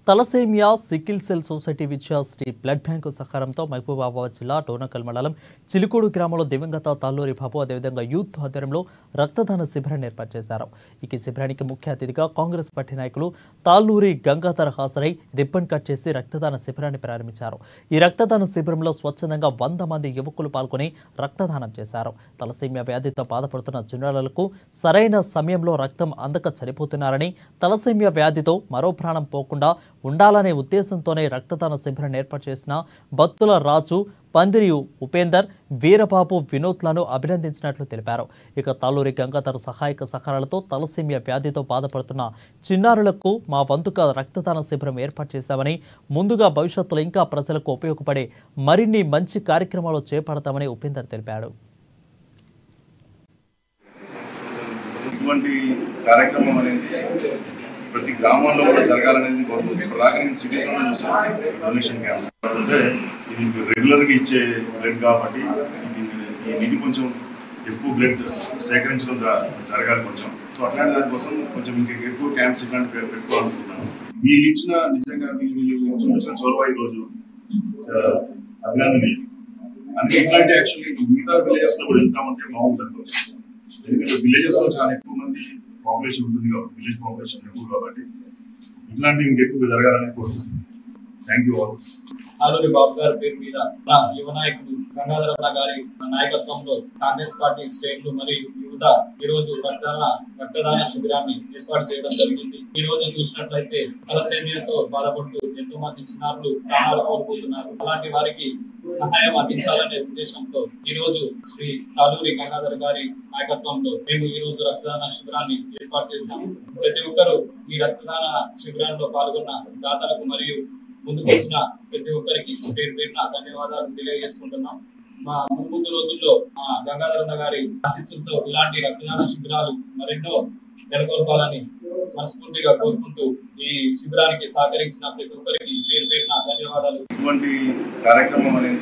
Thalassemia sickle cell society Vidyasri blood bank సహకారంతో మహబూబాబాద్ జిల్లా డోనకల్ మండలం చిలుకూడు గ్రామంలో దివంగత తాళ్ళూరి బాబు అదేవిధంగా యూత్ ఆధ్వర్యంలో రక్తదాన శిబిరాన్ని ఏర్పాటు చేశారు. ఈ శిబిరానికి ముఖ్య అతిథిగా కాంగ్రెస్ పార్టీ నాయకులు తాళ్ళూరి గంగాధర్ హాజరై రిబ్బన్ కట్ చేసి రక్తదాన శిబిరాన్ని ప్రారంభించారు. ఈ రక్తదాన శిబిరంలో స్వచ్ఛందంగా 100 మంది యువకులు పాల్గొని రక్తదానం చేశారు. తలసేమియా వ్యాధితో బాధపడుతున్న చిన్నారులకు సరైన సమయంలో రక్తం అందక చనిపోతున్నారని, తలసేమియా వ్యాధితో మరో ప్రాణం పోకుండా ఉండాలనే ఉద్దేశంతోనే రక్తదాన శిబిరాన్ని ఏర్పాటు చేసిన బత్తుల రాజు, పందిరి ఉపేందర్, వీరబాబు, వినోద్లను అభినందించినట్లు తెలిపారు. ఇక తాళ్ళూరి గంగాధర్ సహాయక సహకారాలతో తలసేమియా వ్యాధితో బాధపడుతున్న చిన్నారులకు మా వంతుగా రక్తదాన శిబిరం ఏర్పాటు చేశామని, ముందుగా భవిష్యత్తులో ఇంకా ప్రజలకు ఉపయోగపడే మరిన్ని మంచి కార్యక్రమాలు చేపడతామని ఉపేందర్ తెలిపాడు. ఇటువంటి కార్యక్రమం అనేది ప్రతి గ్రామంలో కూడా జరగాలనేది కోరుతుంది. ఇప్పటిదాకా నేను సిటీస్లో చూసాను డొనేషన్ క్యాంప్స్. అంటే ఇది రెగ్యులర్గా ఇచ్చే బ్లడ్ కాబట్టి ఈ నిధి కొంచెం ఎక్కువ బ్లడ్ సేకరించడం జరగాలి కొంచెం. సో అట్లాంటి దానికోసం కొంచెం ఇంకా ఎక్కువ క్యాంప్స్ ఇట్లాంటి పెట్టుకోవాలనుకుంటున్నాను. వీళ్ళు ఇచ్చిన నిజంగా వీళ్ళు చొరవ ఈరోజు అభినందనీయం. అందుకే ఇట్లాంటి యాక్చువల్లీ మిగతా విలేజెస్ లో కూడా వెళ్తామంటే బాగుంటుంది. ఎందుకంటే విలేజెస్ లో చాలా ఎక్కువ మంది పాపులేషన్ ఉంటుంది కాబట్టి, విలేజ్ పాపులేషన్ ఎక్కువ కాబట్టి ఇట్లాంటివి ఇంకెక్కువ జరగాలని కోరుతున్నాను. Thank you all. Talluri Babu గారి పేరు మీద యువ నాయకుడు గంగాధర గారి నాయకత్వంలో కాంగ్రెస్ పార్టీ శ్రేణులు మరియు యువత ఈ రోజు రక్తదాన శిబిరాన్ని ఏర్పాటు చేయడం జరిగింది. ఈ రోజు చూసినట్లయితే తలసేమియాతో బాధపడుతూ ఎంతో మంది చిన్నారులు ప్రాణాలు కోల్పోతున్నారు. అలాంటి వారికి సహాయం అందించాలనే ఉద్దేశంతో ఈ రోజు శ్రీ తాళ్ళూరి గంగాధర్ గారి నాయకత్వంలో మేము ఈ రోజు రక్తదాన శిబిరాన్ని ఏర్పాటు చేశాము. ప్రతి ఒక్కరూ ఈ రక్తదాన శిబిరాల్లో పాల్గొన్న దాతలకు మరియు ముందుకు వచ్చిన ప్రతి ఒక్కరికి పేరు పేరున ధన్యవాదాలు తెలియజేసుకుంటున్నాం. మా ముందు రోజుల్లో గంగాధర గారి ఆశీస్సులతో ఇలాంటి రక్తదాన శిబిరాలు మరెన్నో నెలకొల్పాలని మనస్ఫూర్తిగా కోరుకుంటూ ఈ శిబిరానికి సహకరించిన ప్రతి ఒక్కరికి పేరు పేరున ధన్యవాదాలు. ఇటువంటి కార్యక్రమం అనేది